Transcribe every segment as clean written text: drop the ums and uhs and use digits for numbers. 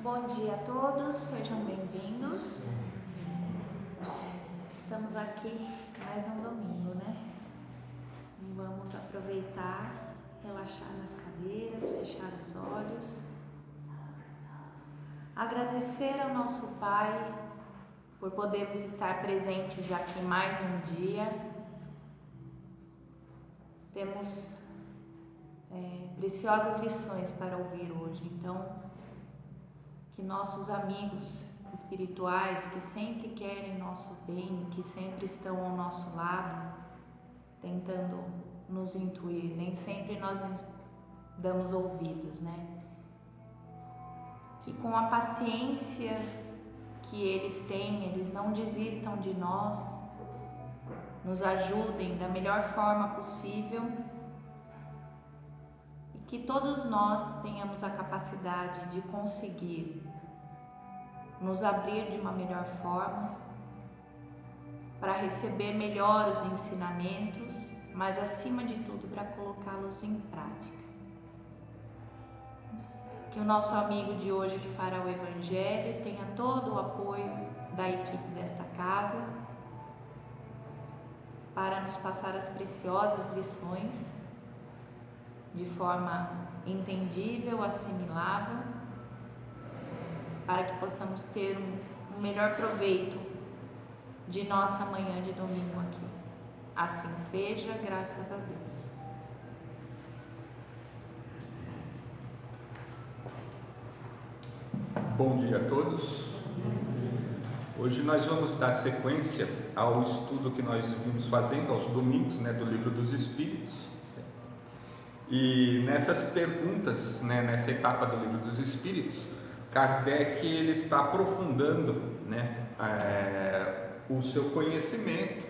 Bom dia a todos, sejam bem-vindos. Estamos aqui mais um domingo, né? Vamos aproveitar, relaxar nas cadeiras, fechar os olhos. Agradecer ao nosso Pai por podermos estar presentes aqui mais um dia. Temos preciosas lições para ouvir hoje, então que nossos amigos espirituais que sempre querem nosso bem, que sempre estão ao nosso lado, tentando nos intuir, nem sempre nós damos ouvidos, né? Que com a paciência que eles têm, eles não desistam de nós, nos ajudem da melhor forma possível e que todos nós tenhamos a capacidade de conseguir nos abrir de uma melhor forma para receber melhor os ensinamentos, mas acima de tudo para colocá-los em prática. Que o nosso amigo de hoje que fará o Evangelho tenha todo o apoio da equipe desta casa para nos passar as preciosas lições de forma entendível, assimilável, para que possamos ter um melhor proveito de nossa manhã de domingo aqui. Assim seja, graças a Deus. Bom dia a todos. Hoje nós vamos dar sequência ao estudo que nós vimos fazendo aos domingos, do Livro dos Espíritos. E nessas perguntas, nessa etapa do Livro dos Espíritos, Kardec ele está aprofundando o seu conhecimento,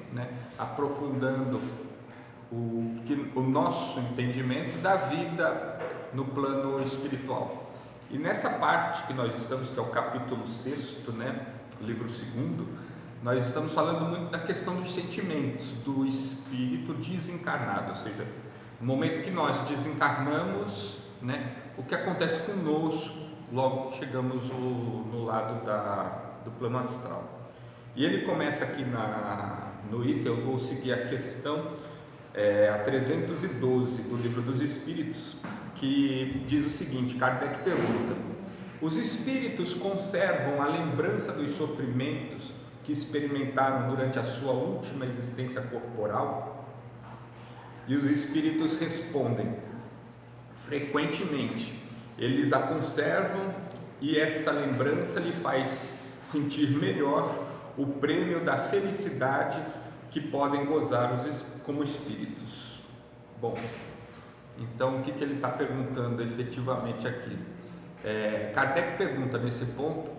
aprofundando o nosso entendimento da vida no plano espiritual. E nessa parte que nós estamos, que é o capítulo 6, livro 2, nós estamos falando muito da questão dos sentimentos do espírito desencarnado, ou seja, no momento que nós desencarnamos, o que acontece conosco logo que chegamos no lado do plano astral. E ele começa aqui no item, eu vou seguir a questão a 312 do Livro dos Espíritos, que diz o seguinte: Kardec pergunta: os espíritos conservam a lembrança dos sofrimentos que experimentaram durante a sua última existência corporal? E os espíritos respondem: frequentemente eles a conservam, e essa lembrança lhe faz sentir melhor o prêmio da felicidade que podem gozar como espíritos. Bom, então o que ele está perguntando efetivamente aqui? Kardec pergunta nesse ponto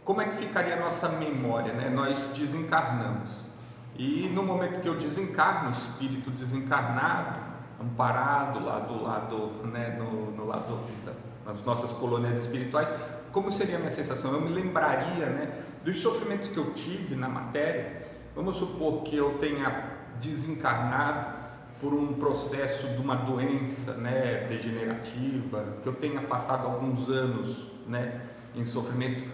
como é que ficaria a nossa memória, Nós desencarnamos, e no momento que eu desencarno, o espírito desencarnado, amparado lá do lado, no lado das nossas colônias espirituais, como seria a minha sensação? Eu me lembraria, dos sofrimentos que eu tive na matéria. Vamos supor que eu tenha desencarnado por um processo de uma doença, degenerativa, que eu tenha passado alguns anos, em sofrimento.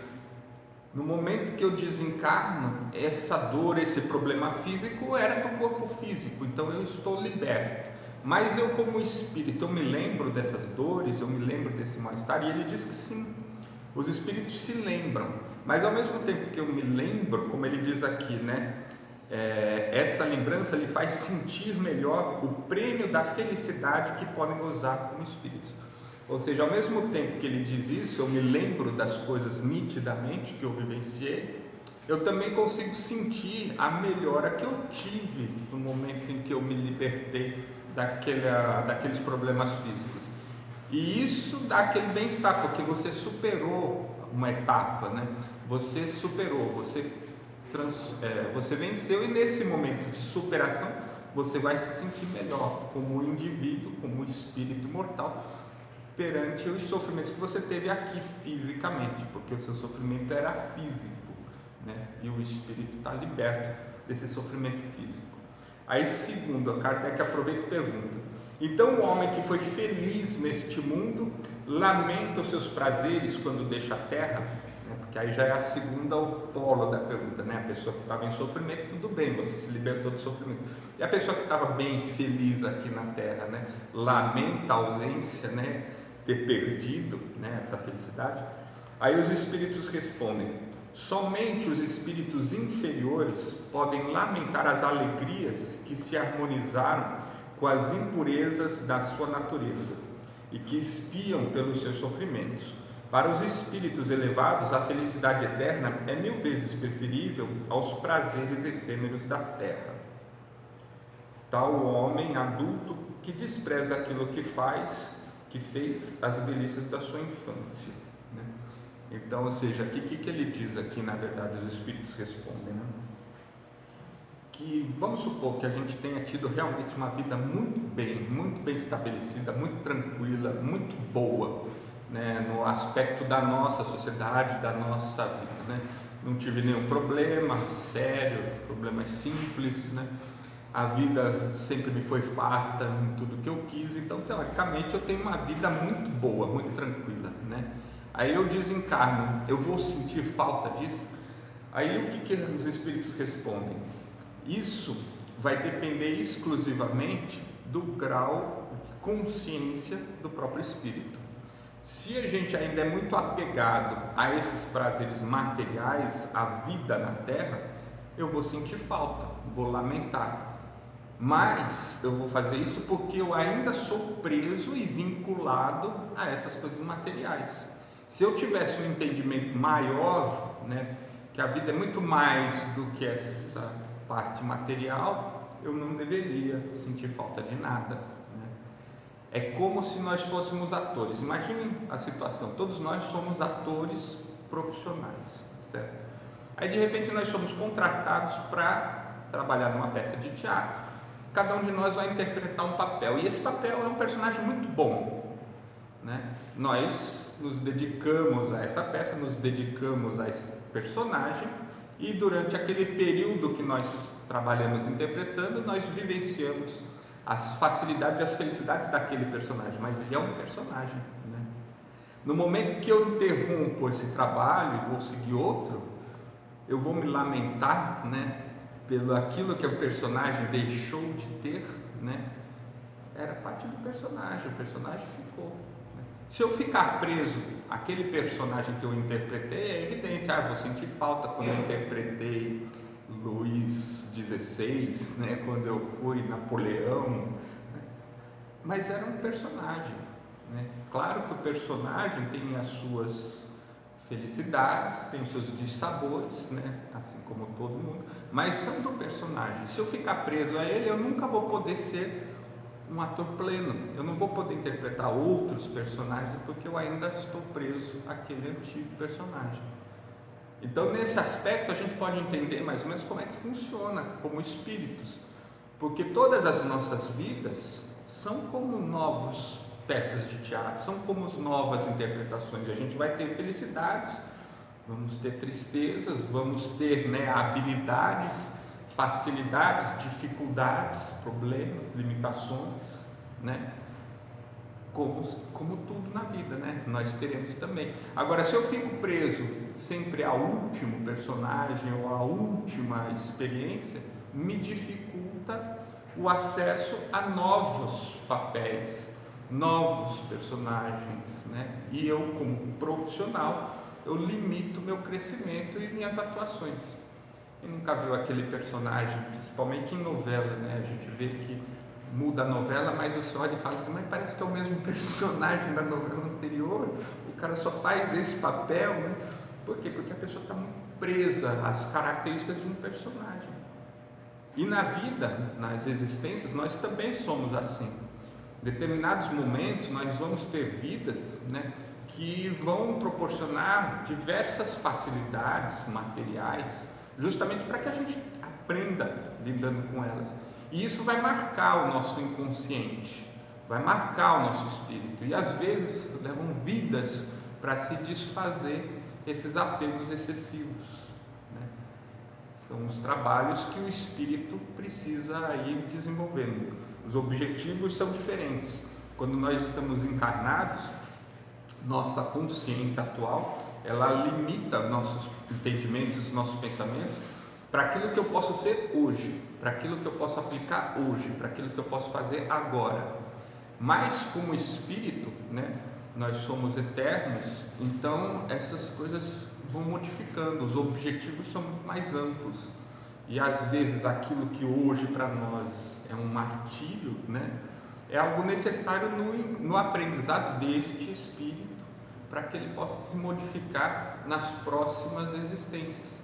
No momento que eu desencarno, essa dor, esse problema físico era do corpo físico, então eu estou liberto. Mas eu, como espírito, eu me lembro dessas dores, eu me lembro desse mal-estar. E ele diz que sim, os espíritos se lembram, mas ao mesmo tempo que eu me lembro, como ele diz aqui, essa lembrança lhe faz sentir melhor o prêmio da felicidade que podem gozar como espíritos. Ou seja, ao mesmo tempo que ele diz isso, eu me lembro das coisas nitidamente que eu vivenciei, eu também consigo sentir a melhora que eu tive no momento em que eu me libertei daqueles problemas físicos. E isso dá aquele bem-estar, porque você superou uma etapa, Você superou, você venceu, e nesse momento de superação você vai se sentir melhor como indivíduo, como espírito mortal, perante os sofrimentos que você teve aqui fisicamente, porque o seu sofrimento era físico, e o espírito está liberto desse sofrimento físico. Aí, segundo, a Kardec aproveita e pergunta: então o homem que foi feliz neste mundo lamenta os seus prazeres quando deixa a terra, né? Porque aí já é a segunda polo da pergunta, né? A pessoa que estava em sofrimento, tudo bem, você se libertou do sofrimento. E a pessoa que estava bem feliz aqui na terra, né? Lamenta a ausência, né? Ter perdido, né? Essa felicidade. Aí os espíritos respondem: somente os espíritos inferiores podem lamentar as alegrias que se harmonizaram com as impurezas da sua natureza e que espiam pelos seus sofrimentos. Para os espíritos elevados, a felicidade eterna é 1000 vezes preferível aos prazeres efêmeros da terra. Tal homem adulto que despreza aquilo que fez as delícias da sua infância, né? Então, ou seja, o que ele diz aqui, na verdade, os espíritos respondem, né? Que vamos supor que a gente tenha tido realmente uma vida muito bem estabelecida, muito tranquila, muito boa, né, no aspecto da nossa sociedade, da nossa vida, né? Não tive nenhum problema sério, problemas simples, né? A vida sempre me foi farta em tudo que eu quis, então teoricamente eu tenho uma vida muito boa, muito tranquila, né? Aí eu desencarno, eu vou sentir falta disso? Aí o que os espíritos respondem? Isso vai depender exclusivamente do grau de consciência do próprio espírito. Se a gente ainda é muito apegado a esses prazeres materiais, à vida na Terra, eu vou sentir falta, vou lamentar. Mas eu vou fazer isso porque eu ainda sou preso e vinculado a essas coisas materiais. Se eu tivesse um entendimento maior, né, que a vida é muito mais do que essa parte material, eu não deveria sentir falta de nada, né? É como se nós fôssemos atores. Imaginem a situação, todos nós somos atores profissionais, certo? Aí de repente nós somos contratados para trabalhar numa peça de teatro. Cada um de nós vai interpretar um papel, e esse papel é um personagem muito bom, né? Nós nos dedicamos a essa peça, nos dedicamos a esse personagem, e durante aquele período que nós trabalhamos interpretando, nós vivenciamos as facilidades e as felicidades daquele personagem, mas ele é um personagem, né? No momento que eu interrompo esse trabalho e vou seguir outro, eu vou me lamentar, né, pelo aquilo que o personagem deixou de ter, né? Era parte do personagem, o personagem ficou, né? Se eu ficar preso àquele personagem que eu interpretei, é evidente, vou sentir falta quando eu interpretei Luís XVI, né, quando eu fui Napoleão, né? Mas era um personagem, né? Claro que o personagem tem as suas felicidades, tem os seus dissabores, né, assim como todo mundo, mas são do personagem. Se eu ficar preso a ele, eu nunca vou poder ser um ator pleno, eu não vou poder interpretar outros personagens porque eu ainda estou preso àquele antigo personagem. Então, nesse aspecto, a gente pode entender mais ou menos como é que funciona como espíritos, porque todas as nossas vidas são como novas peças de teatro, são como novas interpretações. A gente vai ter felicidades, vamos ter tristezas, vamos ter, né, habilidades, facilidades, dificuldades, problemas, limitações, né? Como tudo na vida, né? Nós teremos também. Agora, se eu fico preso sempre ao último personagem ou à última experiência, me dificulta o acesso a novos papéis, novos personagens, né? E eu, como profissional, eu limito meu crescimento e minhas atuações. Quem nunca viu aquele personagem, principalmente em novela, né? A gente vê que muda a novela, mas você olha e fala assim, mas parece que é o mesmo personagem da novela anterior, o cara só faz esse papel, né? Por quê? Porque a pessoa está muito presa às características de um personagem. E na vida, nas existências, nós também somos assim. Em determinados momentos, nós vamos ter vidas, né, que vão proporcionar diversas facilidades materiais, justamente para que a gente aprenda lidando com elas. E isso vai marcar o nosso inconsciente, vai marcar o nosso espírito. E às vezes levam vidas para se desfazer esses apegos excessivos, né? São os trabalhos que o espírito precisa ir desenvolvendo. Os objetivos são diferentes. Quando nós estamos encarnados, nossa consciência atual, ela limita nossos entendimentos, nossos pensamentos para aquilo que eu posso ser hoje, para aquilo que eu posso aplicar hoje, para aquilo que eu posso fazer agora. Mas como espírito, né, nós somos eternos, então essas coisas vão modificando, os objetivos são mais amplos. E às vezes aquilo que hoje para nós é um martírio, né, é algo necessário no aprendizado deste espírito, para que ele possa se modificar nas próximas existências,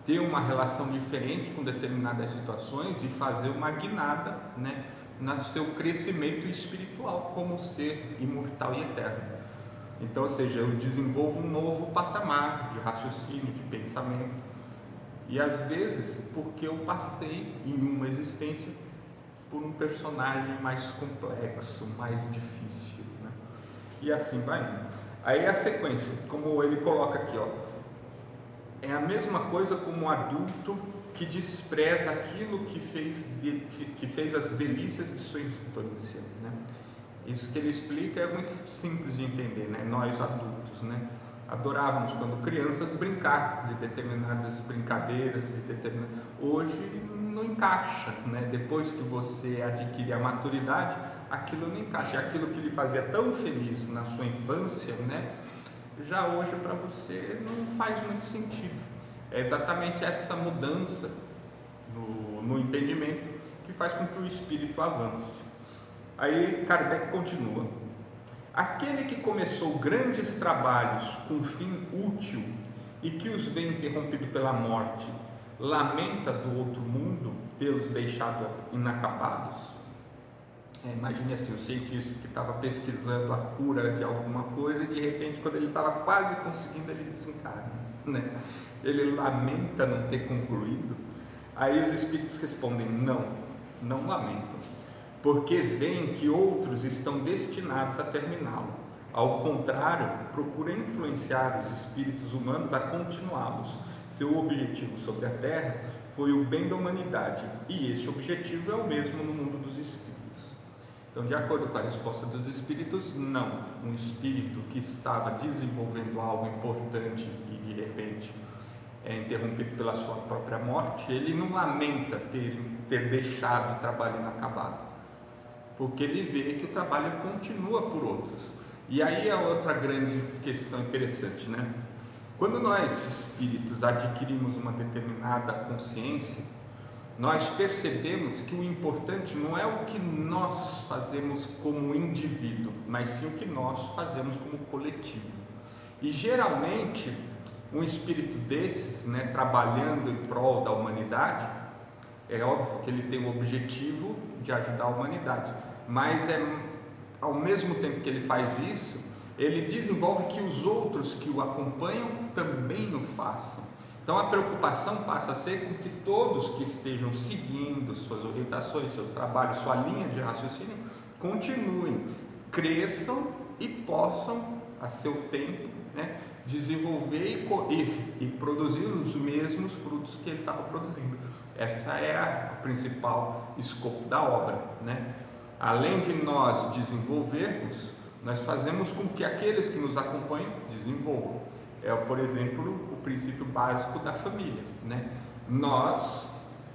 ter uma relação diferente com determinadas situações e fazer uma guinada, né, no seu crescimento espiritual como ser imortal e eterno. Então, ou seja, eu desenvolvo um novo patamar de raciocínio, de pensamento, e às vezes porque eu passei em uma existência por um personagem mais complexo, mais difícil, né? E assim vai indo. Aí a sequência, como ele coloca aqui, ó, é a mesma coisa como um adulto que despreza aquilo que fez as delícias de sua infância, né? Isso que ele explica é muito simples de entender, né? Nós adultos, né, adorávamos quando crianças brincar de determinadas brincadeiras, hoje não encaixa, né? Depois que você adquire a maturidade, aquilo não encaixa, aquilo que lhe fazia tão feliz na sua infância, né, já hoje para você não faz muito sentido. É exatamente essa mudança no entendimento que faz com que o espírito avance. Aí Kardec continua: aquele que começou grandes trabalhos com fim útil e que os vê interrompido pela morte, lamenta do outro mundo tê-los deixado inacabados. Imagine assim, o cientista que estava pesquisando a cura de alguma coisa e de repente, quando ele estava quase conseguindo, ele desencarna, né? Ele lamenta não ter concluído. Aí os espíritos respondem: não lamentam, porque veem que outros estão destinados a terminá-lo. Ao contrário, procuram influenciar os espíritos humanos a continuá-los. Seu objetivo sobre a Terra foi o bem da humanidade, e esse objetivo é o mesmo no mundo dos espíritos. Então, de acordo com a resposta dos espíritos, não. Um espírito que estava desenvolvendo algo importante e de repente é interrompido pela sua própria morte, ele não lamenta ter deixado o trabalho inacabado, porque ele vê que o trabalho continua por outros. E aí é outra grande questão interessante, né? Quando nós, espíritos, adquirimos uma determinada consciência, nós percebemos que o importante não é o que nós fazemos como indivíduo, mas sim o que nós fazemos como coletivo. E geralmente, um espírito desses, né, trabalhando em prol da humanidade, é óbvio que ele tem o objetivo de ajudar a humanidade, mas ao mesmo tempo que ele faz isso, ele desenvolve que os outros que o acompanham também o façam. Então a preocupação passa a ser com que todos que estejam seguindo suas orientações, seu trabalho, sua linha de raciocínio, continuem, cresçam e possam, a seu tempo, né, desenvolver e produzir os mesmos frutos que ele estava produzindo. Essa é o principal escopo da obra, né? Além de nós desenvolvermos, nós fazemos com que aqueles que nos acompanham desenvolvam. Por exemplo, o princípio básico da família, né? Nós,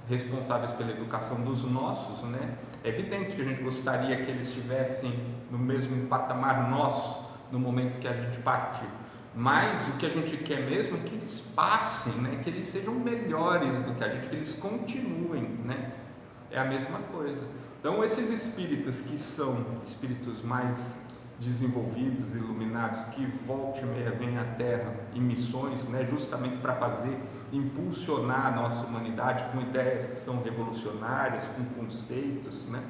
responsáveis pela educação dos nossos, né? É evidente que a gente gostaria que eles estivessem no mesmo patamar nosso no momento que a gente partir, mas o que a gente quer mesmo é que eles passem, né? Que eles sejam melhores do que a gente, que eles continuem, né? É a mesma coisa. Então, esses espíritos que são espíritos mais desenvolvidos, iluminados, que volta e meia vêm à Terra em missões, né, justamente para impulsionar a nossa humanidade com ideias que são revolucionárias, com conceitos, né?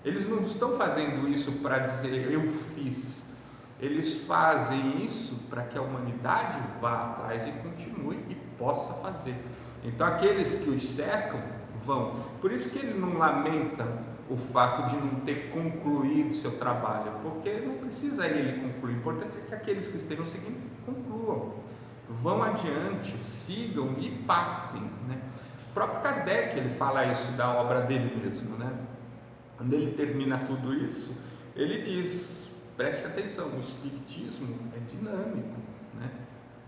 Eles não estão fazendo isso para dizer eu fiz, eles fazem isso para que a humanidade vá atrás e continue e possa fazer. Então aqueles que os cercam vão. Por isso que ele não lamenta o fato de não ter concluído seu trabalho, porque não precisa ele concluir, o importante é que aqueles que estejam seguindo concluam, vão adiante, sigam e passem, né? O próprio Kardec, ele fala isso da obra dele mesmo, né? Quando ele termina tudo isso, ele diz preste atenção, o espiritismo é dinâmico, né?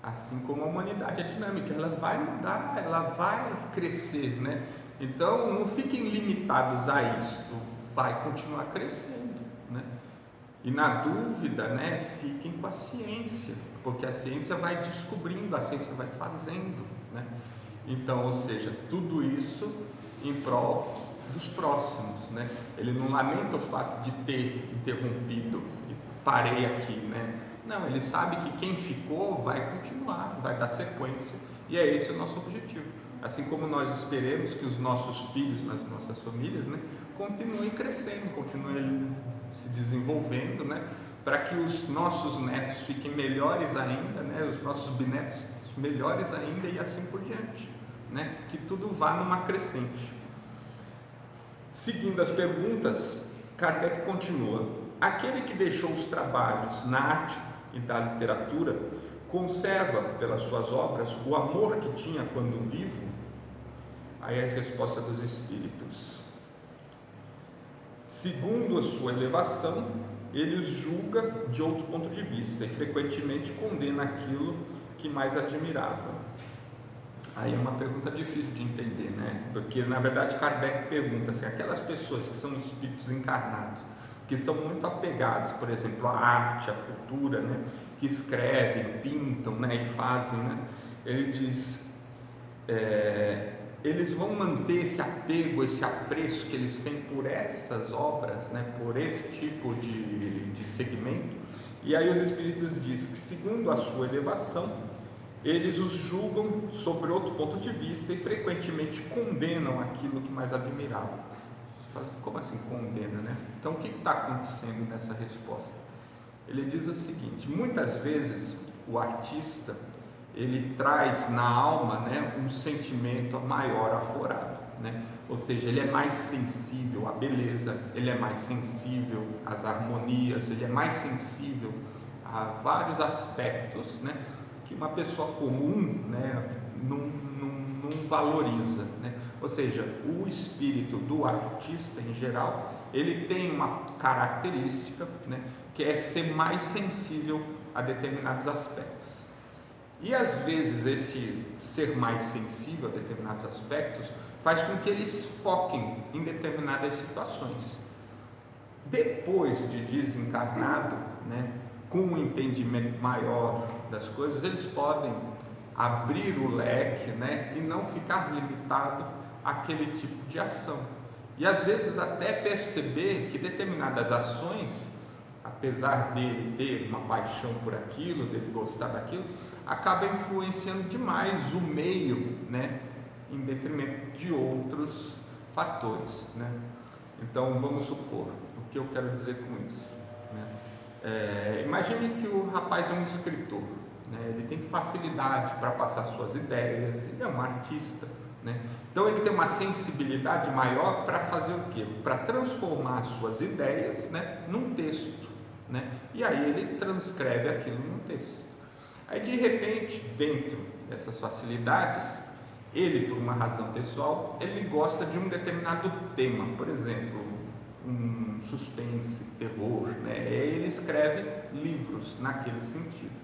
Assim como a humanidade é dinâmica, ela vai mudar, ela vai crescer, né? Então não fiquem limitados a isto, vai continuar crescendo, né? E na dúvida, né, fiquem com a ciência, porque a ciência vai descobrindo, a ciência vai fazendo, né? Então, ou seja, tudo isso em prol dos próximos, né? Ele não lamenta o fato de ter interrompido e parei aqui, né? Não, ele sabe que quem ficou vai continuar, vai dar sequência, e é esse o nosso objetivo. Assim como nós esperamos que os nossos filhos nas nossas famílias, né, continuem crescendo, continuem se desenvolvendo, né, para que os nossos netos fiquem melhores ainda, né, os nossos bisnetos melhores ainda e assim por diante, né, que tudo vá numa crescente. Seguindo as perguntas, Kardec continua: aquele que deixou os trabalhos na arte e da literatura conserva pelas suas obras o amor que tinha quando vivo? Aí é a resposta dos espíritos: segundo a sua elevação, ele os julga de outro ponto de vista e frequentemente condena aquilo que mais admirava. Aí é uma pergunta difícil de entender, né? Porque na verdade Kardec pergunta assim: aquelas pessoas que são espíritos encarnados, que são muito apegados, por exemplo, à arte, à cultura, né? Que escrevem, pintam, né? E fazem, né? Ele diz: eles vão manter esse apego, esse apreço que eles têm por essas obras, né? Por esse tipo de segmento. E aí os espíritos dizem que, segundo a sua elevação, eles os julgam sobre outro ponto de vista e frequentemente condenam aquilo que mais admiravam. Como assim condena, né? Então o que está acontecendo nessa resposta? Ele diz o seguinte: muitas vezes o artista ele traz na alma, né, um sentimento maior aflorado, né? Ou seja, ele é mais sensível à beleza, ele é mais sensível às harmonias, ele é mais sensível a vários aspectos, né, que uma pessoa comum, né, não valoriza, né? Ou seja, o espírito do artista em geral, ele tem uma característica, né, que é ser mais sensível a determinados aspectos. E às vezes esse ser mais sensível a determinados aspectos faz com que eles foquem em determinadas situações. Depois de desencarnado, né, com um entendimento maior das coisas, eles podem abrir o leque, né, e não ficar limitado àquele tipo de ação. E às vezes até perceber que determinadas ações, apesar dele ter uma paixão por aquilo, dele gostar daquilo, acaba influenciando demais o meio, né, em detrimento de outros fatores, né? Então vamos supor, o que eu quero dizer com isso, né? Imagine que o rapaz é um escritor, né? Ele tem facilidade para passar suas ideias, ele é um artista, né? Então ele tem uma sensibilidade maior para fazer o quê? Para transformar as suas ideias, né, num texto, né? E aí ele transcreve aquilo num texto. Aí de repente, dentro dessas facilidades, ele, por uma razão pessoal, ele gosta de um determinado tema, por exemplo, um suspense, terror, né? Ele escreve livros naquele sentido.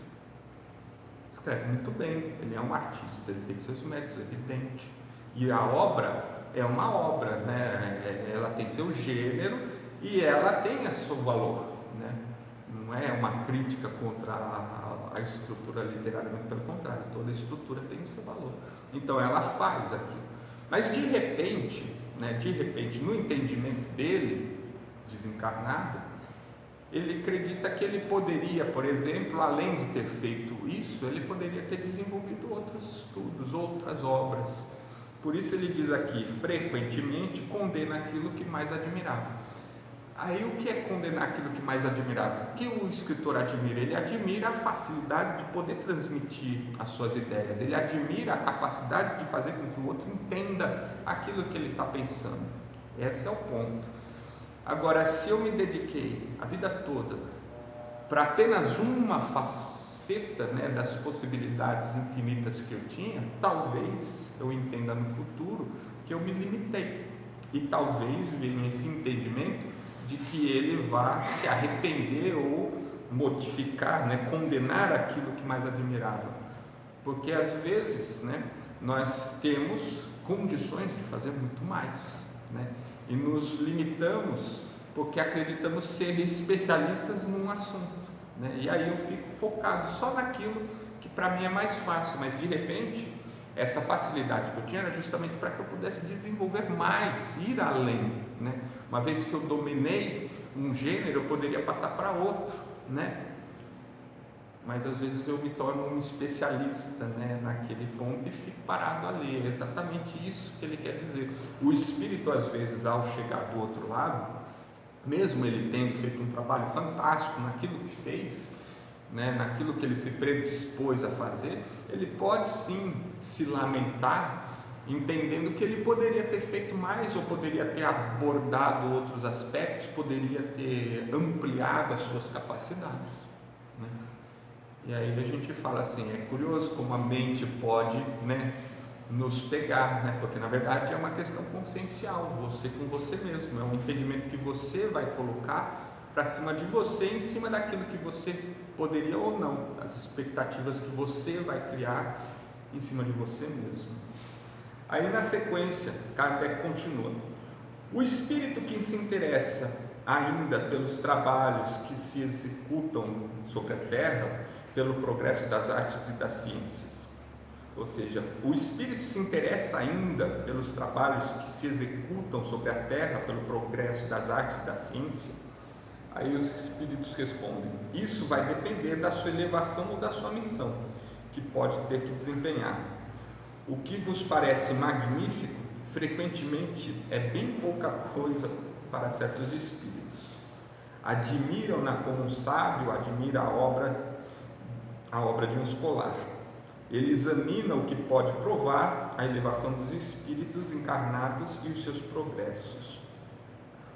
Escreve muito bem, ele é um artista, ele tem seus méritos, evidente. E a obra é uma obra, né? Ela tem seu gênero e ela tem seu valor, né? Não é uma crítica contra a estrutura literária, mas pelo contrário, toda estrutura tem o seu valor. Então ela faz aquilo. Mas de repente, no entendimento dele, desencarnado, ele acredita que ele poderia, por exemplo, além de ter feito isso, ele poderia ter desenvolvido outros estudos, outras obras. Por isso ele diz aqui, frequentemente condena aquilo que mais admirava. Aí o que é condenar aquilo que mais admirava? O que o escritor admira? Ele admira a facilidade de poder transmitir as suas ideias, ele admira a capacidade de fazer com que o outro entenda aquilo que ele está pensando. Esse é o ponto. Agora, se eu me dediquei a vida toda para apenas uma faceta, né, das possibilidades infinitas que eu tinha, talvez eu entenda no futuro que eu me limitei. e talvez venha esse entendimento de que ele vá se arrepender ou modificar, né, condenar aquilo que mais admirava, porque às vezes, né, nós temos condições de fazer muito mais, né, e nos limitamos porque acreditamos ser especialistas num assunto, né, e aí eu fico focado só naquilo que para mim é mais fácil, mas de repente essa facilidade que eu tinha era justamente para que eu pudesse desenvolver mais, ir além, né? Uma vez que eu dominei um gênero, eu poderia passar para outro, né? Mas às vezes eu me torno um especialista, né, naquele ponto e fico parado ali. É exatamente isso que ele quer dizer. O espírito, às vezes, ao chegar do outro lado, mesmo ele tendo feito um trabalho fantástico naquilo que fez, né, naquilo que ele se predispôs a fazer, ele pode sim se lamentar, entendendo que ele poderia ter feito mais, ou poderia ter abordado outros aspectos, poderia ter ampliado as suas capacidades, né? E aí a gente fala assim, é curioso como a mente pode, né, nos pegar, né? Porque na verdade é uma questão consciencial, você com você mesmo, é um entendimento que você vai colocar para cima de você, em cima daquilo que você poderia ou não, as expectativas que você vai criar em cima de você mesmo. Aí na sequência, Kardec continua: o espírito que se interessa ainda pelos trabalhos que se executam sobre a Terra, pelo progresso das artes e das ciências, ou seja, o espírito se interessa ainda pelos trabalhos que se executam sobre a Terra, pelo progresso das artes e da ciência. Aí os espíritos respondem: isso vai depender da sua elevação ou da sua missão, que pode ter que desempenhar. O que vos parece magnífico, frequentemente é bem pouca coisa para certos espíritos. Admiram-na como um sábio admira a obra de um escolar. Ele examina o que pode provar a elevação dos espíritos encarnados e os seus progressos.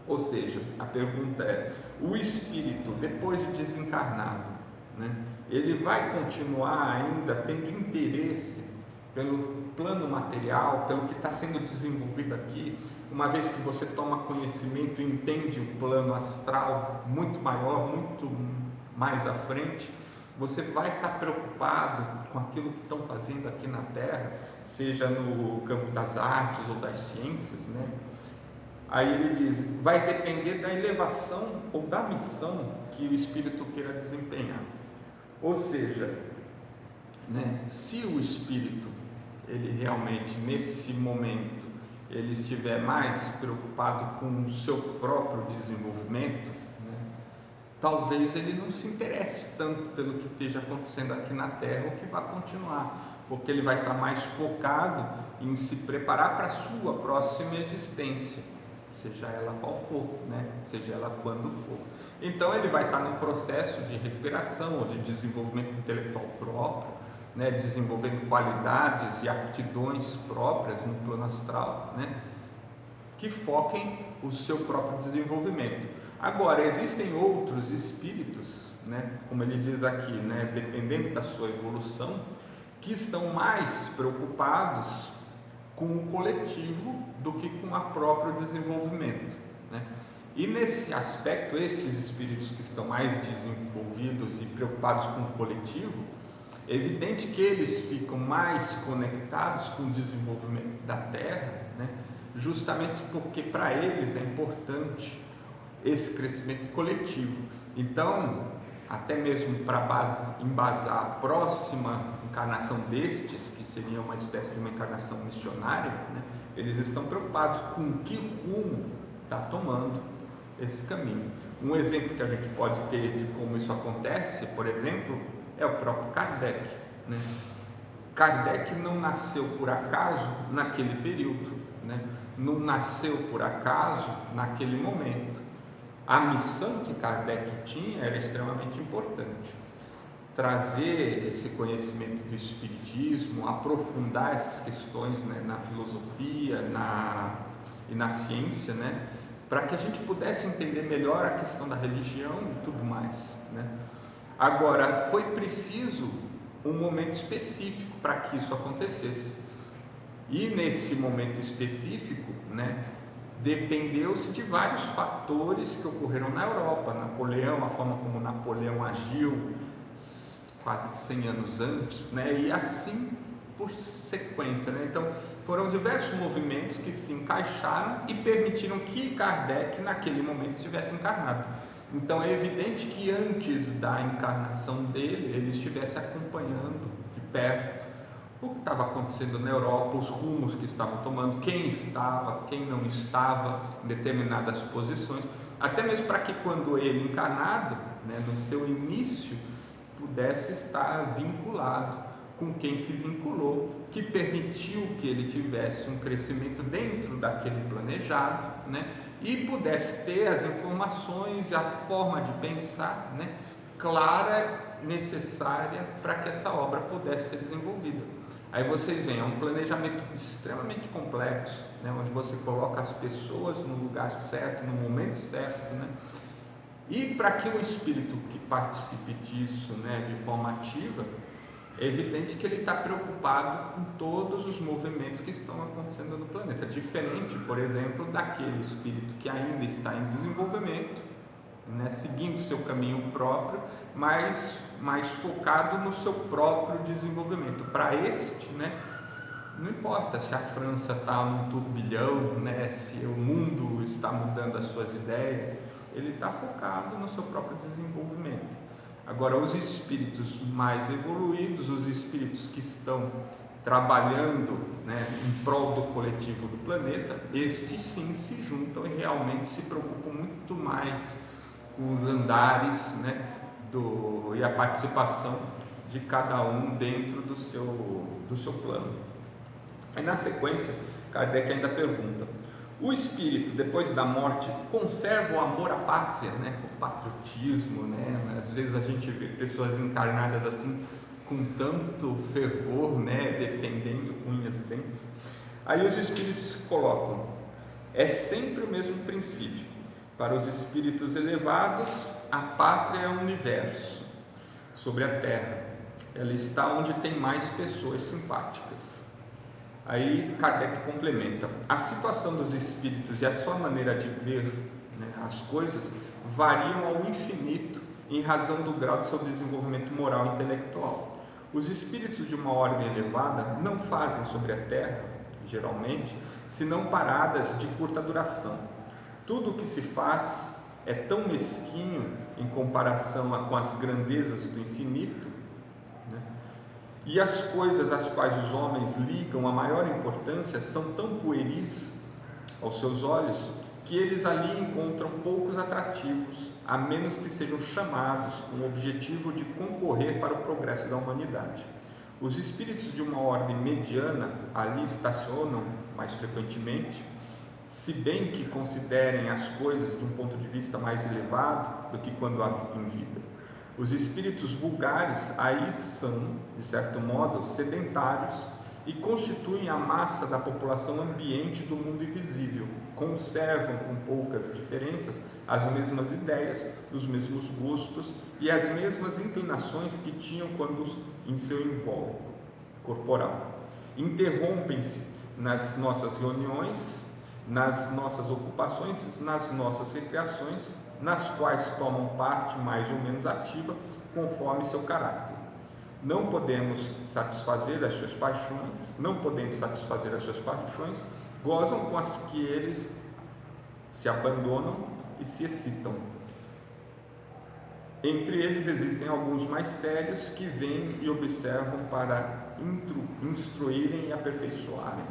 Ou seja, a pergunta é: o espírito, depois de desencarnado, né, ele vai continuar ainda tendo interesse pelo plano material, pelo que está sendo desenvolvido aqui, uma vez que você toma conhecimento e entende o plano astral muito maior, muito mais à frente, você vai estar preocupado com aquilo que estão fazendo aqui na Terra, seja no campo das artes ou das ciências, né? Aí ele diz, vai depender da elevação ou da missão que o espírito queira desempenhar. Ou seja, né, se o espírito, ele realmente nesse momento, ele estiver mais preocupado com o seu próprio desenvolvimento, né, talvez ele não se interesse tanto pelo que esteja acontecendo aqui na Terra, ou que vai continuar, porque ele vai estar mais focado em se preparar para a sua próxima existência, seja ela qual for, né? Seja ela quando for. Então ele vai estar no processo de recuperação ou de desenvolvimento intelectual próprio, né? Desenvolvendo qualidades e aptidões próprias no plano astral, né? Que foquem o seu próprio desenvolvimento. Agora, existem outros espíritos, né? Como ele diz aqui, né? Dependendo da sua evolução, que estão mais preocupados com o coletivo do que com o próprio desenvolvimento, né? E nesse aspecto, esses espíritos que estão mais desenvolvidos e preocupados com o coletivo, é evidente que eles ficam mais conectados com o desenvolvimento da Terra, né? Justamente porque para eles é importante esse crescimento coletivo. Então, até mesmo para embasar a próxima encarnação destes, que seria uma espécie de uma encarnação missionária, né, eles estão preocupados com que rumo está tomando esse caminho. Um exemplo que a gente pode ter de como isso acontece, por exemplo, é o próprio Kardec, né? Kardec não nasceu por acaso naquele período, né? Não nasceu por acaso naquele momento. A missão que Kardec tinha era extremamente importante. Trazer esse conhecimento do espiritismo, aprofundar essas questões, né, na filosofia e na ciência, né, para que a gente pudesse entender melhor a questão da religião e tudo mais, né. Agora, foi preciso um momento específico para que isso acontecesse. E nesse momento específico, né, dependeu-se de vários fatores que ocorreram na Europa. Napoleão, a forma como Napoleão agiu quase que 100 anos antes, né? E assim por sequência, né? Então foram diversos movimentos que se encaixaram e permitiram que Kardec naquele momento estivesse encarnado. Então é evidente que antes da encarnação dele, ele estivesse acompanhando de perto o que estava acontecendo na Europa, os rumos que estavam tomando, quem estava, quem não estava em determinadas posições, até mesmo para que quando ele encarnado, né, no seu início, pudesse estar vinculado com quem se vinculou, que permitiu que ele tivesse um crescimento dentro daquele planejado, né, e pudesse ter as informações, a forma de pensar, né, clara, necessária para que essa obra pudesse ser desenvolvida. Aí vocês veem, é um planejamento extremamente complexo, né, onde você coloca as pessoas no lugar certo, no momento certo, né? E para que o espírito que participe disso, né, de forma ativa, é evidente que ele está preocupado com todos os movimentos que estão acontecendo no planeta, diferente, por exemplo, daquele espírito que ainda está em desenvolvimento, né, seguindo seu caminho próprio, mas mais focado no seu próprio desenvolvimento. Para este, né, não importa se a França está num turbilhão, né, se o mundo está mudando as suas ideias, ele está focado no seu próprio desenvolvimento. Agora, os espíritos mais evoluídos, os espíritos que estão trabalhando, né, em prol do coletivo do planeta, estes sim se juntam e realmente se preocupam muito mais com os andares, né, e a participação de cada um dentro do seu plano. Aí na sequência, Kardec ainda pergunta: o espírito, depois da morte, conserva o amor à pátria, né, o patriotismo, né? Às vezes a gente vê pessoas encarnadas assim, com tanto fervor, né, defendendo com unhas e dentes. Aí os espíritos colocam: é sempre o mesmo princípio. Para os espíritos elevados, a pátria é o universo, sobre a terra. Ela está onde tem mais pessoas simpáticas. Aí Kardec complementa: a situação dos espíritos e a sua maneira de ver, né, as coisas variam ao infinito em razão do grau de seu desenvolvimento moral e intelectual. Os espíritos de uma ordem elevada não fazem sobre a terra, geralmente, senão paradas de curta duração. Tudo o que se faz é tão mesquinho em comparação com as grandezas do infinito, né? E as coisas às quais os homens ligam a maior importância são tão pueris aos seus olhos que eles ali encontram poucos atrativos, a menos que sejam chamados com o objetivo de concorrer para o progresso da humanidade. Os espíritos de uma ordem mediana ali estacionam mais frequentemente, se bem que considerem as coisas de um ponto de vista mais elevado do que quando em vida. Os espíritos vulgares aí são, de certo modo, sedentários e constituem a massa da população ambiente do mundo invisível. Conservam, com poucas diferenças, as mesmas ideias, os mesmos gostos e as mesmas inclinações que tinham quando em seu invólucro corporal. Interrompem-se nas nossas reuniões, nas nossas ocupações, nas nossas recreações, nas quais tomam parte mais ou menos ativa, conforme seu caráter. Não podemos satisfazer as suas paixões, não podendo satisfazer as suas paixões, gozam com as que eles se abandonam e se excitam. Entre eles existem alguns mais sérios que vêm e observam para instruírem e aperfeiçoarem.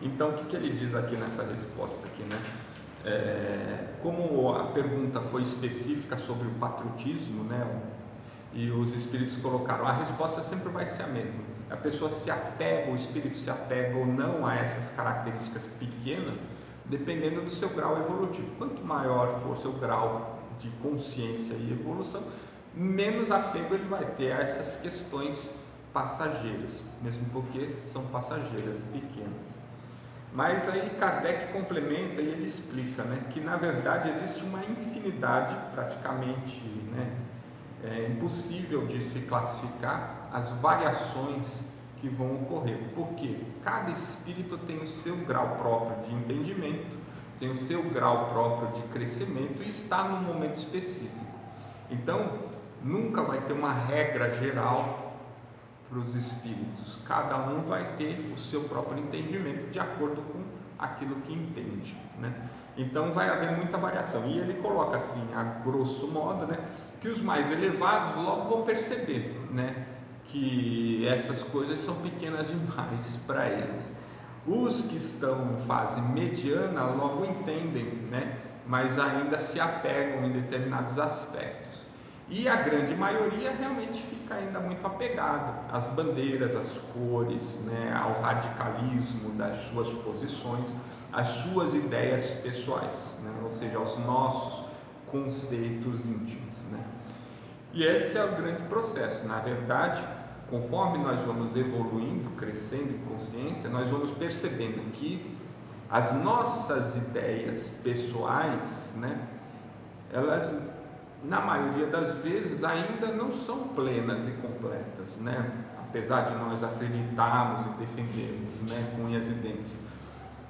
Então, o que ele diz aqui nessa resposta aqui, né? Como a pergunta foi específica sobre o patriotismo, né? E os espíritos colocaram, a resposta sempre vai ser a mesma. A pessoa se apega, o espírito se apega ou não a essas características pequenas, dependendo do seu grau evolutivo. Quanto maior for o seu grau de consciência e evolução, menos apego ele vai ter a essas questões passageiras, mesmo porque são passageiras e pequenas. Mas aí Kardec complementa e ele explica, né, que na verdade existe uma infinidade, praticamente, né, impossível de se classificar, as variações que que vão ocorrer. Porque cada espírito tem o seu grau próprio de entendimento, tem o seu grau próprio de crescimento e está num momento específico. Então, nunca vai ter uma regra geral para os espíritos. Cada um vai ter o seu próprio entendimento de acordo com aquilo que entende, né? Então vai haver muita variação. E ele coloca assim, a grosso modo, né, que os mais elevados logo vão perceber, né, que essas coisas são pequenas demais para eles. Os que estão em fase mediana logo entendem, né, mas ainda se apegam em determinados aspectos. E a grande maioria realmente fica ainda muito apegado às bandeiras, às cores, né, ao radicalismo das suas posições, às suas ideias pessoais, né, ou seja, aos nossos conceitos íntimos, né. E esse é o grande processo. Na verdade, conforme nós vamos evoluindo, crescendo em consciência, nós vamos percebendo que as nossas ideias pessoais, né, elas, na maioria das vezes, ainda não são plenas e completas, né? Apesar de nós acreditarmos e defendermos, né, com unhas e dentes,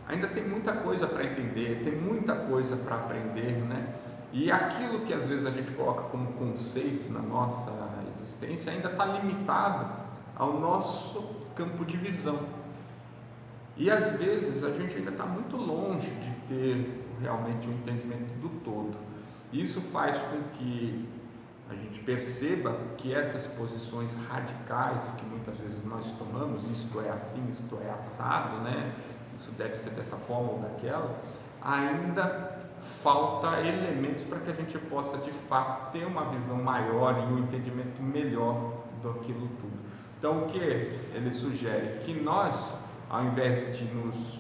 ainda tem muita coisa para entender, tem muita coisa para aprender, né? E aquilo que às vezes a gente coloca como conceito na nossa existência ainda está limitado ao nosso campo de visão. E às vezes a gente ainda está muito longe de ter realmente um entendimento do todo. Isso faz com que a gente perceba que essas posições radicais que muitas vezes nós tomamos, isto é assim, isto é assado, né? Isso deve ser dessa forma ou daquela, ainda falta elementos para que a gente possa de fato ter uma visão maior e um entendimento melhor daquilo tudo. Então o que ele sugere? Que nós, ao invés de nos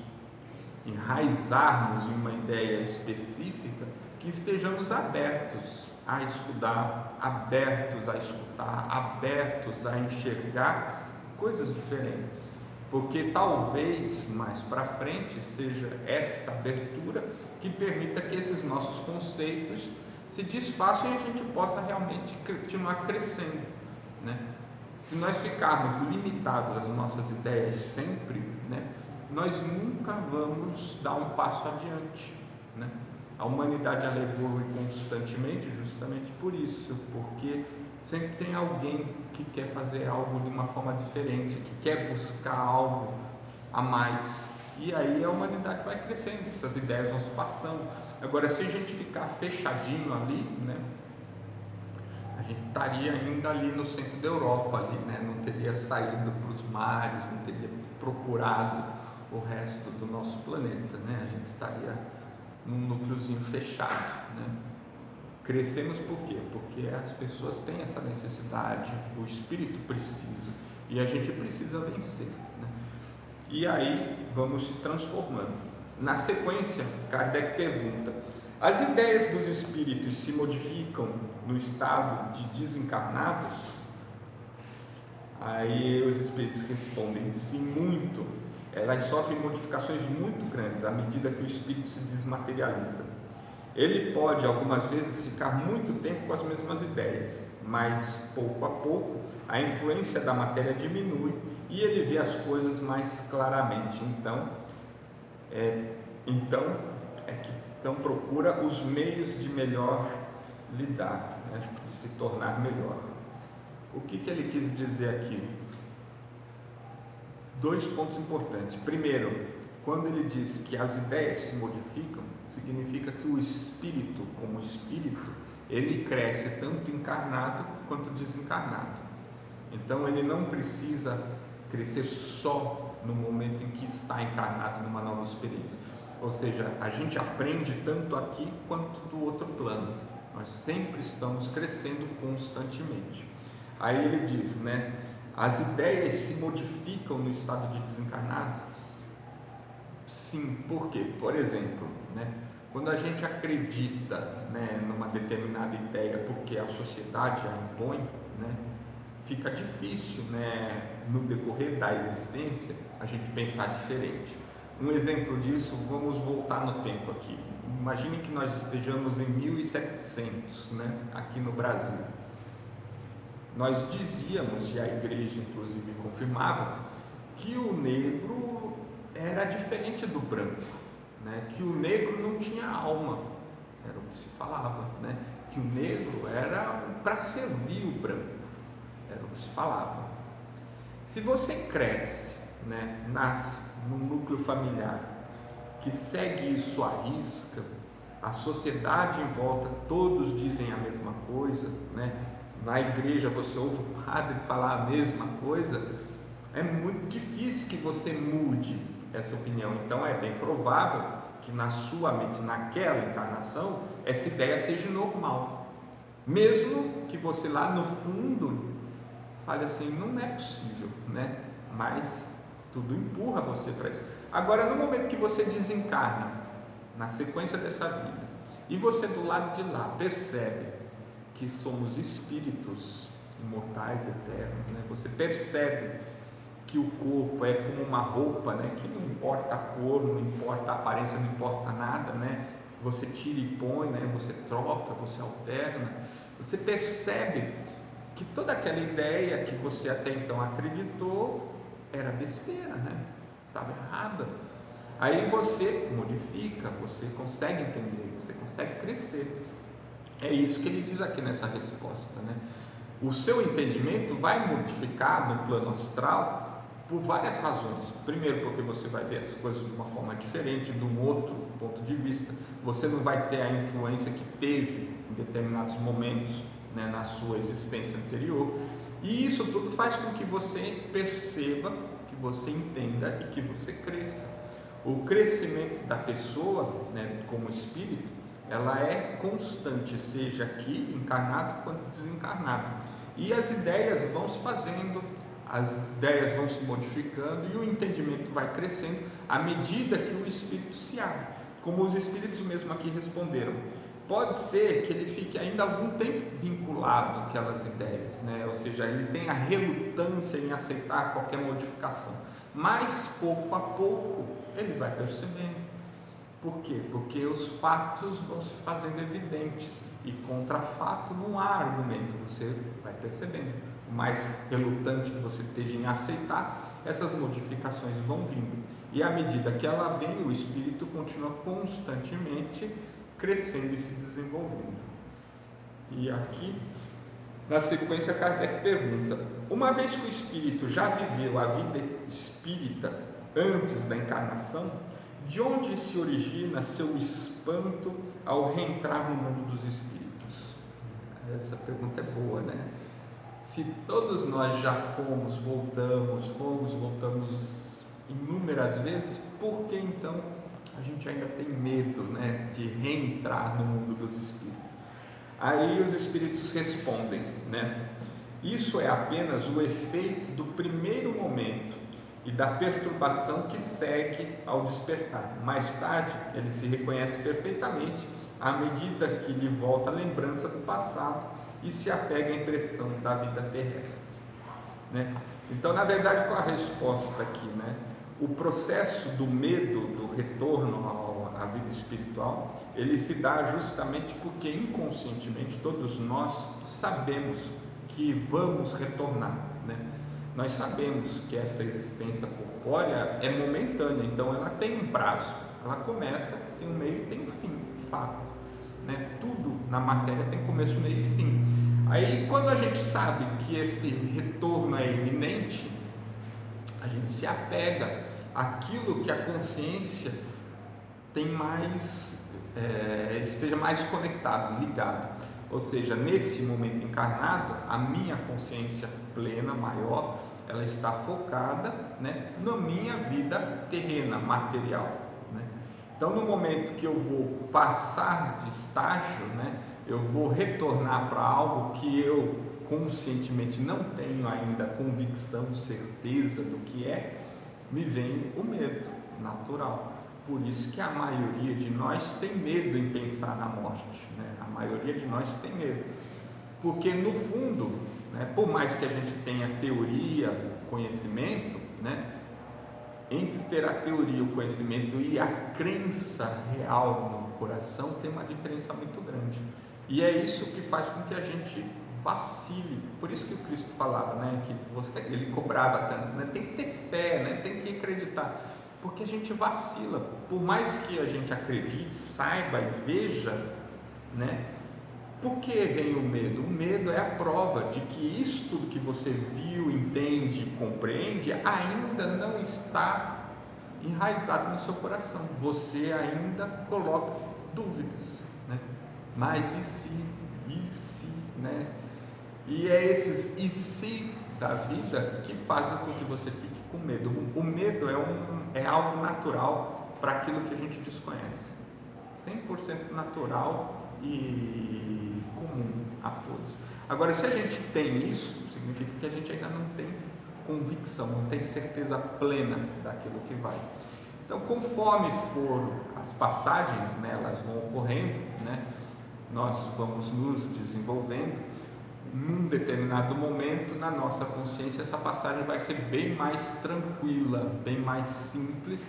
enraizarmos em uma ideia específica, que estejamos abertos a estudar, abertos a escutar, abertos a enxergar coisas diferentes, porque talvez mais para frente seja esta abertura que permita que esses nossos conceitos se desfaçam e a gente possa realmente continuar crescendo, né? Se nós ficarmos limitados às nossas ideias sempre, né, nós nunca vamos dar um passo adiante, né? A humanidade ela evolui constantemente justamente por isso, porque sempre tem alguém que quer fazer algo de uma forma diferente, que quer buscar algo a mais, e aí a humanidade vai crescendo, essas ideias vão se passando. Agora, se a gente ficar fechadinho ali, né, a gente estaria ainda ali no centro da Europa, ali, né, não teria saído para os mares, não teria procurado o resto do nosso planeta, né, a gente estaria num núcleozinho fechado, né? Crescemos por quê? Porque as pessoas têm essa necessidade, o espírito precisa, e a gente precisa vencer, né? E aí vamos se transformando. Na sequência, Kardec pergunta: as ideias dos espíritos se modificam no estado de desencarnados? Aí os espíritos respondem: sim, muito. Elas sofrem modificações muito grandes à medida que o espírito se desmaterializa. Ele pode algumas vezes ficar muito tempo com as mesmas ideias, mas pouco a pouco a influência da matéria diminui e ele vê as coisas mais claramente. Então procura os meios de melhor lidar, né, de se tornar melhor. O que ele quis dizer aqui? Dois pontos importantes. Primeiro, quando ele diz que as ideias se modificam, significa que o espírito, como espírito, ele cresce tanto encarnado quanto desencarnado. Então ele não precisa crescer só no momento em que está encarnado numa nova experiência. Ou seja, a gente aprende tanto aqui quanto do outro plano. Nós sempre estamos crescendo constantemente. Aí ele diz, né? As ideias se modificam no estado de desencarnado? Sim, por quê? Por exemplo, né, quando a gente acredita, né, numa determinada ideia porque a sociedade a impõe, né, fica difícil, né, no decorrer da existência a gente pensar diferente. Um exemplo disso, vamos voltar no tempo aqui. Imagine que nós estejamos em 1700, né, aqui no Brasil. Nós dizíamos, e a igreja inclusive confirmava, que o negro era diferente do branco, né? Que o negro não tinha alma, era o que se falava, né? Que o negro era para servir o branco, era o que se falava. Se você cresce, né? Nasce num núcleo familiar que segue isso à risca, a sociedade em volta, todos dizem a mesma coisa, né? Na igreja você ouve o padre falar a mesma coisa, é muito difícil que você mude essa opinião. Então é bem provável que na sua mente, naquela encarnação, essa ideia seja normal, mesmo que você lá no fundo fale assim, não é possível, né? Mas tudo empurra você para isso. Agora, no momento que você desencarna, na sequência dessa vida, e você do lado de lá percebe que somos espíritos imortais, eternos, né? Você percebe que o corpo é como uma roupa, né? Que não importa a cor, não importa a aparência, não importa nada, né? Você tira e põe, né? Você troca, você alterna. Você percebe que toda aquela ideia que você até então acreditou era besteira, né? Estava errada. Aí você modifica, você consegue entender, você consegue crescer. É isso que ele diz aqui nessa resposta, né? O seu entendimento vai modificar no plano astral por várias razões. Primeiro, porque você vai ver as coisas de uma forma diferente, de um outro ponto de vista. Você não vai ter a influência que teve em determinados momentos, né, na sua existência anterior. E isso tudo faz com que você perceba, que você entenda e que você cresça. O crescimento da pessoa, né, como espírito, ela é constante, seja aqui encarnado quanto desencarnado. E as ideias vão se fazendo, as ideias vão se modificando e o entendimento vai crescendo à medida que o espírito se abre. Como os espíritos mesmo aqui responderam, pode ser que ele fique ainda algum tempo vinculado àquelas ideias, né? Ou seja, ele tem a relutância em aceitar qualquer modificação, mas pouco a pouco ele vai percebendo. Por quê? Porque os fatos vão se fazendo evidentes e contra fato não há argumento, você vai percebendo. O mais relutante que você esteja em aceitar, essas modificações vão vindo. E à medida que ela vem, o espírito continua constantemente crescendo e se desenvolvendo. E aqui, na sequência, Kardec pergunta: uma vez que o espírito já viveu a vida espírita antes da encarnação, de onde se origina seu espanto ao reentrar no mundo dos espíritos? Essa pergunta é boa, né? Se todos nós já voltamos inúmeras vezes, por que então a gente ainda tem medo, né, de reentrar no mundo dos espíritos? Aí os espíritos respondem, né? Isso é apenas o efeito do primeiro momento e da perturbação que segue ao despertar. Mais tarde, ele se reconhece perfeitamente à medida que lhe volta a lembrança do passado e se apega à impressão da vida terrestre, né? Então, na verdade, qual a resposta aqui, né? O processo do medo do retorno à vida espiritual, ele se dá justamente porque inconscientemente todos nós sabemos que vamos retornar, né? Nós sabemos que essa existência corpórea é momentânea, então ela tem um prazo, ela começa, tem um meio e tem um fim, fato, né? Tudo na matéria tem começo, meio e fim. Aí quando a gente sabe que esse retorno é iminente, a gente se apega àquilo que a consciência tem mais, esteja mais conectado, ligado. Ou seja, nesse momento encarnado, a minha consciência plena, maior, ela está focada, né, na minha vida terrena, material, né? Então, no momento que eu vou passar de estágio, né, eu vou retornar para algo que eu conscientemente não tenho ainda convicção, certeza do que é, me vem o medo natural. Por isso que a maioria de nós tem medo em pensar na morte, né? A maioria de nós tem medo, porque no fundo, né, por mais que a gente tenha teoria, conhecimento, né, entre ter a teoria, o conhecimento e a crença real no coração tem uma diferença muito grande. E é isso que faz com que a gente vacile. Por isso que o Cristo falava, né, que ele cobrava tanto, né, tem que ter fé, né, tem que acreditar, porque a gente vacila. Por mais que a gente acredite, saiba e veja, né, por que vem o medo? O medo é a prova de que isso tudo que você viu, entende e compreende ainda não está enraizado no seu coração. Você ainda coloca dúvidas, né? Mas e se, né? E é esses e se da vida que fazem com que você fique com medo. O medo é algo natural para aquilo que a gente desconhece. 100% natural e comum a todos. Agora, se a gente tem isso, significa que a gente ainda não tem convicção, não tem certeza plena daquilo que vai. Então, conforme for as passagens, né, elas vão ocorrendo, né, nós vamos nos desenvolvendo. Num determinado momento, na nossa consciência, essa passagem vai ser bem mais tranquila, bem mais simples,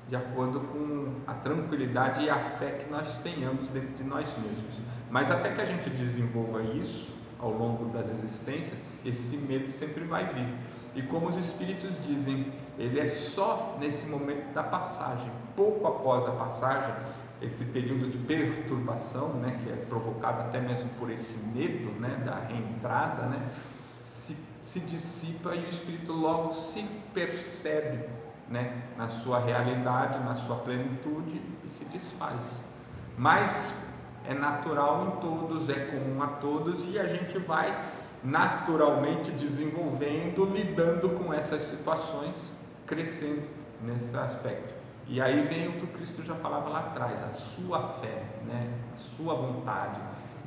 de acordo com a tranquilidade e a fé que nós tenhamos dentro de nós mesmos. Mas até que a gente desenvolva isso ao longo das existências, esse medo sempre vai vir. E como os espíritos dizem, ele é só nesse momento da passagem. Pouco após a passagem, esse período de perturbação, né, que é provocado até mesmo por esse medo, né, da reentrada, né, se dissipa e o espírito logo se percebe, né, na sua realidade, na sua plenitude, e se desfaz. Mas é natural em todos, é comum a todos, e a gente vai naturalmente desenvolvendo, lidando com essas situações, crescendo nesse aspecto. E aí vem o que o Cristo já falava lá atrás, a sua fé, né, a sua vontade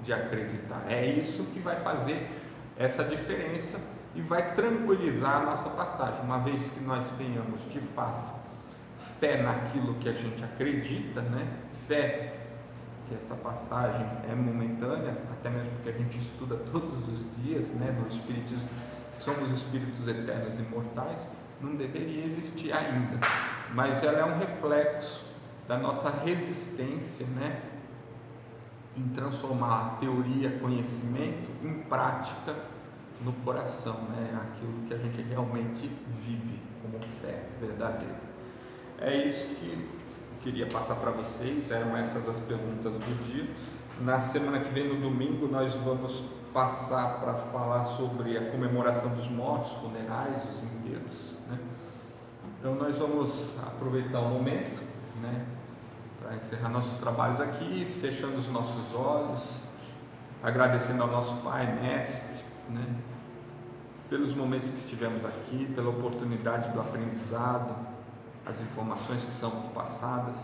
de acreditar. É isso que vai fazer essa diferença e vai tranquilizar a nossa passagem, uma vez que nós tenhamos de fato fé naquilo que a gente acredita, né? Fé que essa passagem é momentânea, até mesmo porque a gente estuda todos os dias, né, no Espiritismo, somos espíritos eternos e imortais, não deveria existir ainda, mas ela é um reflexo da nossa resistência, né, em transformar a teoria, conhecimento, em prática no coração, né, aquilo que a gente realmente vive como fé verdadeira. É isso que eu queria passar para vocês, eram essas as perguntas do dia. Na semana que vem, no domingo, nós vamos passar para falar sobre a comemoração dos mortos, funerais, os enterros, né? Então nós vamos aproveitar o momento, né, para encerrar nossos trabalhos aqui, fechando os nossos olhos, agradecendo ao nosso Pai, Mestre, né, pelos momentos que estivemos aqui, pela oportunidade do aprendizado, as informações que são passadas,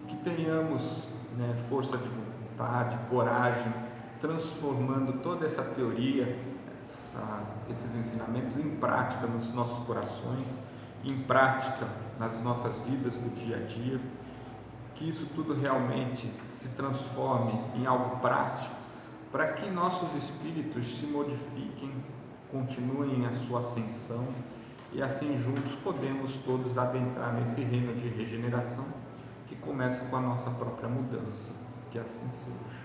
que tenhamos, né, força de vontade, coragem, transformando toda essa teoria, esses ensinamentos em prática nos nossos corações, em prática nas nossas vidas do dia a dia, que isso tudo realmente se transforme em algo prático, para que nossos espíritos se modifiquem, continuem a sua ascensão, e assim juntos podemos todos adentrar nesse reino de regeneração que começa com a nossa própria mudança. Que assim seja.